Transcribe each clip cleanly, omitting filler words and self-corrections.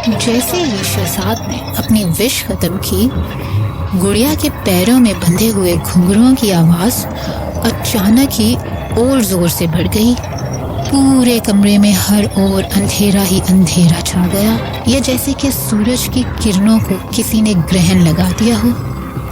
जैसे ही शहजाद ने अपनी विश खत्म की, गुड़िया के पैरों में बंधे हुए घुंघरुओं की आवाज अचानक ही और जोर से बढ़ गई। पूरे कमरे में हर ओर अंधेरा ही अंधेरा छा गया, या जैसे कि सूरज की किरणों को किसी ने ग्रहण लगा दिया हो।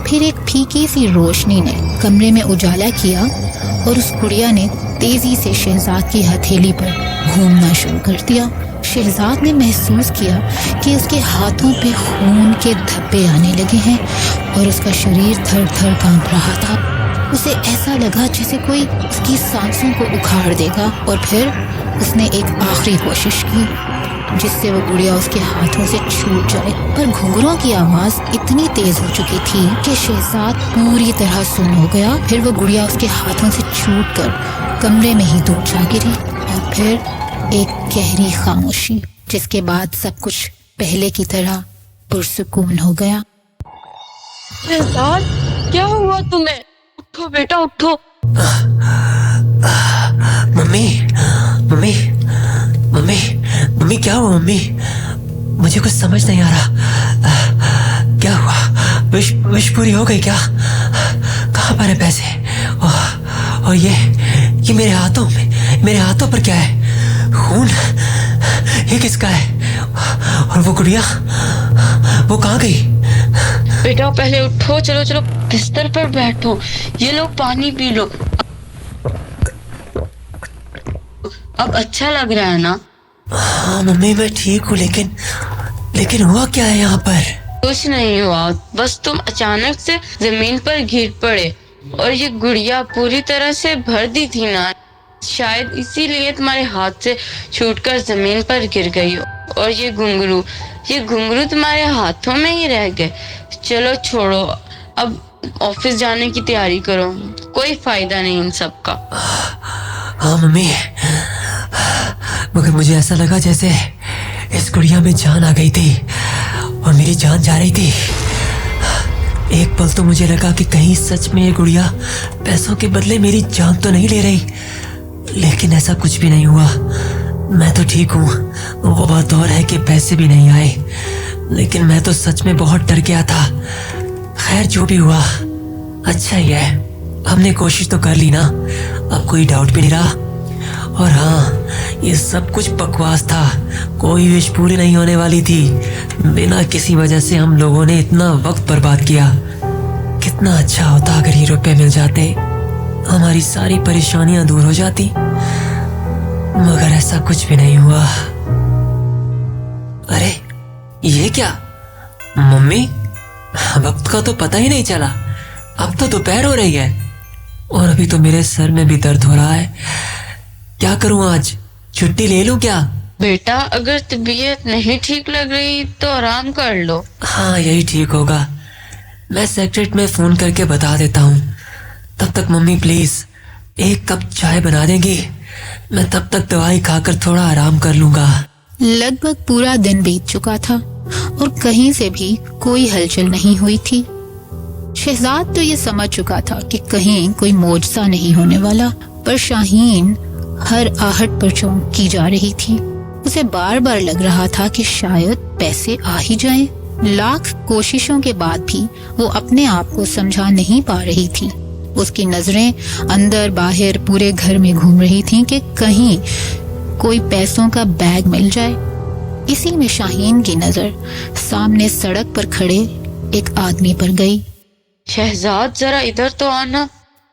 फिर एक फीकी सी रोशनी ने कमरे में उजाला किया और उस गुड़िया ने तेजी से शहजाद की हथेली पर घूमना शुरू कर दिया। शहजाद ने महसूस किया कि उसके हाथों पे खून के धब्बे आने लगे हैं और उसका शरीर थर थर कांप रहा था। उसे ऐसा लगा जैसे कोई उसकी सांसों को उखाड़ देगा। और फिर उसने एक आखिरी कोशिश की जिससे वो गुड़िया उसके हाथों से छूट जाए, पर घुंघरुओं की आवाज इतनी तेज हो चुकी थी कि शहजाद पूरी तरह सुन्न हो गया। फिर वो गुड़िया उसके हाथों से छूटकर कमरे में ही डूब जा गिरी और फिर एक गहरी खामोशी, जिसके बाद सब कुछ पहले की तरह पुरसुकून हो गया। शहजाद, क्या हुआ तुम्हें? उठो बेटा, उठो। मम्मी मम्मी मम्मी मम्मी क्या हुआ? मम्मी, मुझे कुछ समझ नहीं आ रहा। क्या हुआ? विश पूरी हो गई क्या? कहाँ पर है पैसे? और ये मेरे हाथों पर क्या है? खून, ये किसका है? और वो गुड़िया, वो कहाँ गई? बेटा पहले उठो, चलो चलो बिस्तर पर बैठो, ये लो पानी पी लो। अब अच्छा लग रहा है ना? हाँ मम्मी, मैं ठीक हूँ, लेकिन हुआ क्या है यहाँ पर? कुछ नहीं हुआ, बस तुम अचानक से जमीन पर गिर पड़े और ये गुड़िया पूरी तरह से भर दी थी ना, शायद इसीलिए तुम्हारे हाथ से छूटकर जमीन पर गिर गई। और ये घुंघरू तुम्हारे हाथों में ही रह गए। चलो छोड़ो, अब ऑफिस जाने की तैयारी करो, कोई फायदा नहीं इन सब का। हाँ मम्मी, मगर मुझे ऐसा लगा जैसे इस गुड़िया में जान आ गई थी और मेरी जान जा रही थी। एक पल तो मुझे लगा कि कहीं सच में ये गुड़िया पैसों के बदले मेरी जान तो नहीं ले रही, लेकिन ऐसा कुछ भी नहीं हुआ। मैं तो ठीक हूँ। वो बात और है कि पैसे भी नहीं आए, लेकिन मैं तो सच में बहुत डर गया था। खैर जो भी हुआ अच्छा ही है, हमने कोशिश तो कर ली ना, अब कोई डाउट भी नहीं रहा। और हाँ, ये सब कुछ बकवास था, कोई विश पूरी नहीं होने वाली थी। बिना किसी वजह से हम लोगों ने इतना वक्त बर्बाद किया। कितना अच्छा होता अगर ये रुपए मिल जाते, हमारी सारी परेशानियां दूर हो जाती, मगर ऐसा कुछ भी नहीं हुआ। अरे ये क्या मम्मी, वक्त का तो पता ही नहीं चला। अब तो दोपहर हो रही है और अभी तो मेरे सर में भी दर्द हो रहा है। क्या करूं, आज छुट्टी ले लूं क्या? बेटा अगर तबीयत नहीं ठीक लग रही तो आराम कर लो। हाँ यही ठीक होगा, मैं सेक्रेटरी में फोन करके बता देता हूँ। तब तक मम्मी प्लीज एक कप चाय बना देंगी, मैं तब तक दवाई खाकर थोड़ा आराम कर लूंगा। लगभग पूरा दिन बीत चुका था और कहीं से भी कोई हलचल नहीं हुई थी। शहजाद तो ये समझ चुका था कि कहीं कोई मोजज़ा नहीं होने वाला, पर शाहीन हर आहट पर चौंकी जा रही थी। उसे बार बार लग रहा था कि शायद पैसे आ ही जाएं। लाख कोशिशों के बाद भी वो अपने आप को समझा नहीं पा रही थी। उसकी नजरें अंदर बाहर पूरे घर में घूम रही थीं कि कहीं कोई पैसों का बैग मिल जाए। इसी में शाहीन की नजर सामने सड़क पर खड़े एक आदमी पर गई। शहजाद जरा इधर तो आना।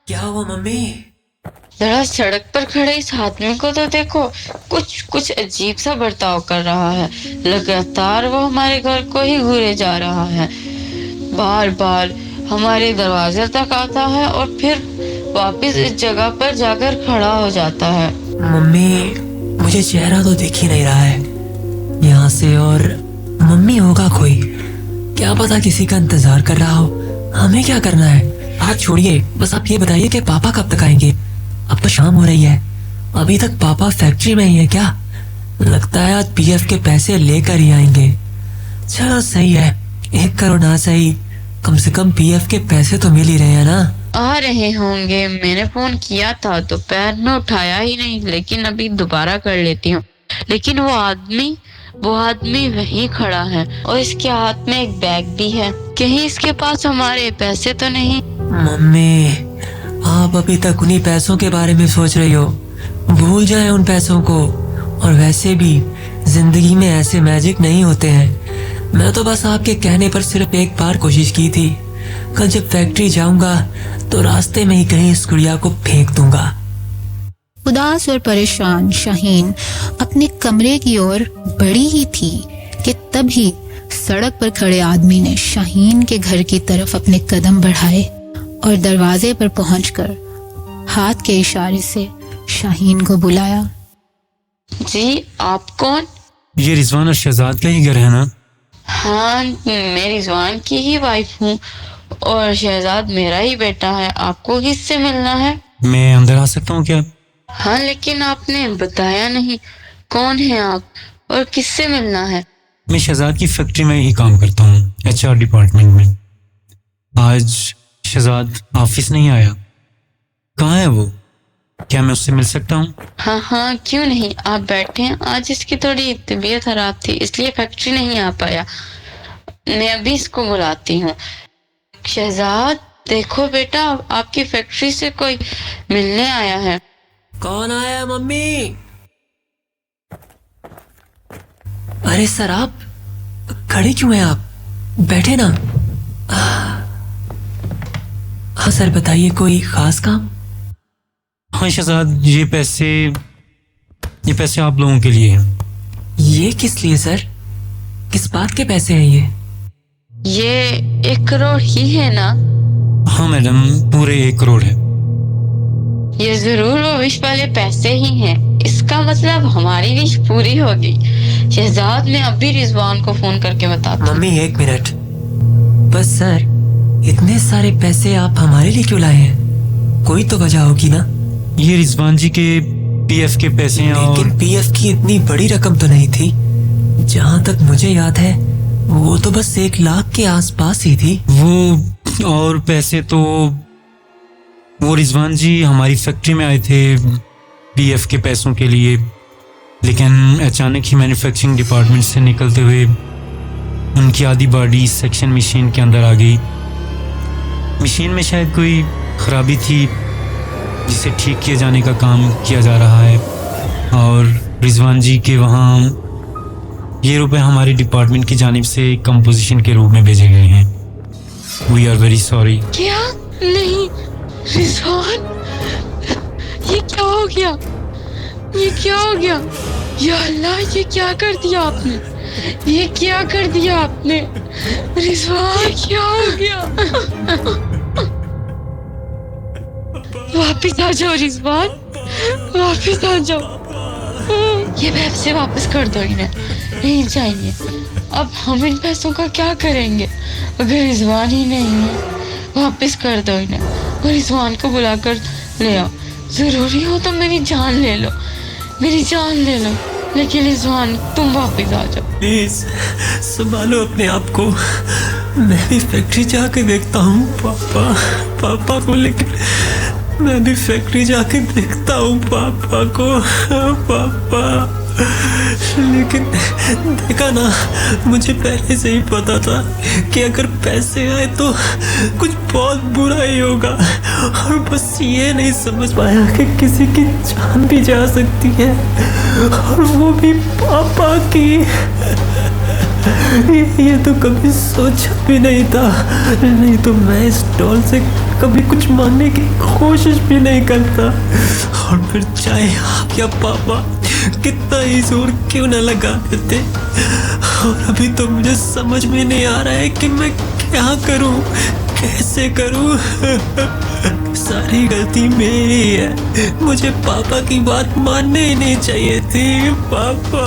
क्या हुआ मम्मी? जरा सड़क पर खड़े इस आदमी को तो देखो, कुछ अजीब सा बर्ताव कर रहा है। लगातार वो हमारे घर को ही घूरे जा रहा है, बार बार हमारे दरवाजे तक आता है और फिर वापस इस जगह पर जाकर खड़ा हो जाता है। मम्मी मुझे चेहरा तो दिख ही नहीं रहा है यहाँ से, और मम्मी होगा कोई, क्या पता किसी का इंतजार कर रहा हो। हमें क्या करना है? आप छोड़िए, बस आप ये बताइए कि पापा कब तक आएंगे? अब तो शाम हो रही है, अभी तक पापा फैक्ट्री में ही है क्या? लगता है आज पीएफ के पैसे लेकर ही आएंगे। चलो सही है, 1 करोड़ ना सही, कम से कम पीएफ के पैसे तो मिल ही रहे हैं ना। आ रहे होंगे, मैंने फोन किया था दोपहर में, उठाया ही नहीं, लेकिन अभी दोबारा कर लेती हूँ। लेकिन वो आदमी वो आदमी वहीं खड़ा है और इसके हाथ में एक बैग भी है। कहीं इसके पास हमारे पैसे तो नहीं? मम्मी, आप अभी तक उन्हीं पैसों के बारे में सोच रही हो। भूल जाए उन पैसों को। और वैसे भी जिंदगी में ऐसे मैजिक नहीं होते हैं। मैं तो बस आपके कहने पर सिर्फ एक बार कोशिश की थी। कल जब फैक्ट्री जाऊंगा तो रास्ते में ही कहीं इस गुड़िया को फेंक दूंगा। उदास और परेशान शाहीन अपने कमरे की ओर बढ़ी ही थी कि तभी सड़क पर खड़े आदमी ने शाहीन के घर की तरफ अपने कदम बढ़ाए और दरवाजे पर पहुंचकर हाथ के इशारे से शाहीन को बुलाया। जी, आप कौन? ये रिजवान और शहजाद का ही घर है ना? हाँ, मैं रिजवान की ही वाइफ हूँ और शहजाद मेरा ही बेटा है। आपको किससे मिलना है? मैं अंदर आ सकता हूँ क्या? हाँ, लेकिन आपने बताया नहीं। कौन है आप और किससे मिलना है? मैं शहजाद की फैक्ट्री में ही काम करता हूँ, HR डिपार्टमेंट में। आज शहजाद ऑफिस नहीं आया। कहाँ है वो? क्या मैं उससे मिल सकता हूँ? हाँ हाँ, क्यों नहीं, आप बैठे हैं। आज इसकी थोड़ी तबीयत खराब थी इसलिए फैक्ट्री नहीं आ पाया। मैं अभी इसको बुलाती हूँ। शहजाद, देखो बेटा, आपकी फैक्ट्री से कोई मिलने आया है। कौन आया मम्मी? अरे सर, आप खड़े क्यों हैं? आप बैठे ना। हाँ सर, बताइए, कोई खास काम? हाँ शहजाद, ये पैसे आप लोगों के लिए हैं। ये किस लिए सर? किस बात के पैसे हैं ये? ये 1 करोड़ ही है ना? हाँ मैडम, पूरे 1 करोड़ है। ये जरूर वो विश वाले पैसे ही हैं। इसका मतलब हमारी विश पूरी होगी। शहजाद, मैं अभी रिजवान को फोन करके बताता हूँ। मम्मी 1 मिनट बस। सर, इतने सारे पैसे आप हमारे लिए क्यों लाए हैं? कोई तो वजह होगी ना। ये रिजवान जी के PF के पैसे हैं। लेकिन और PF की इतनी बड़ी रकम तो नहीं थी। जहाँ तक मुझे याद है वो तो बस 1 लाख के आसपास ही थी। वो और पैसे तो वो रिजवान जी हमारी फैक्ट्री में आए थे PF के पैसों के लिए, लेकिन अचानक ही मैन्युफैक्चरिंग डिपार्टमेंट से निकलते हुए उनकी आधी बॉडी सेक्शन मशीन के अंदर आ गई। मशीन में शायद कोई खराबी थी जिसे ठीक किए जाने का काम किया जा रहा है और रिजवान जी के वहाँ ये रुपए हमारे डिपार्टमेंट की जानिब से कंपोजिशन के रूप में भेजे गए हैं। We are very sorry. क्या? नहीं रिजवान, ये क्या हो गया? ये क्या हो गया? या अल्लाह, ये क्या कर दिया आपने? ये क्या कर दिया आपने? रिजवान, क्या हो गया? वापिस आ जाओ रिजवान, वापिस आ जाओ। ये पैसे वापस कर दो इन्हें, नहीं चाहिए। अब हम इन पैसों का क्या करेंगे अगर रिजवान ही नहीं है? वापस कर दो इन्हें और रिजवान को बुलाकर ले आओ। जरूरी हो तो मेरी जान ले लो, मेरी जान ले लो, लेकिन रिजवान तुम वापस आ जाओ। प्लीज संभालो अपने आप को। मैं भी फैक्ट्री जाके देखता हूँ पापा को। लेकिन मैं भी फैक्ट्री जाके देखता हूँ पापा को। पापा, लेकिन देखा ना, मुझे पहले से ही पता था कि अगर पैसे आए तो कुछ बहुत बुरा ही होगा। और बस ये नहीं समझ पाया कि किसी की जान भी जा सकती है, और वो भी पापा की। ये तो कभी सोचा भी नहीं था। नहीं तो मैं इस डॉल से कभी कुछ मांगने की कोशिश भी नहीं करता। और फिर चाहे आप या पापा कितना ही जोर क्यों न लगा देते। और अभी तो मुझे समझ में नहीं आ रहा है कि मैं क्या करूं, कैसे करूं। सारी गलती मेरी है। मुझे पापा की बात माननी ही नहीं चाहिए थी। पापा।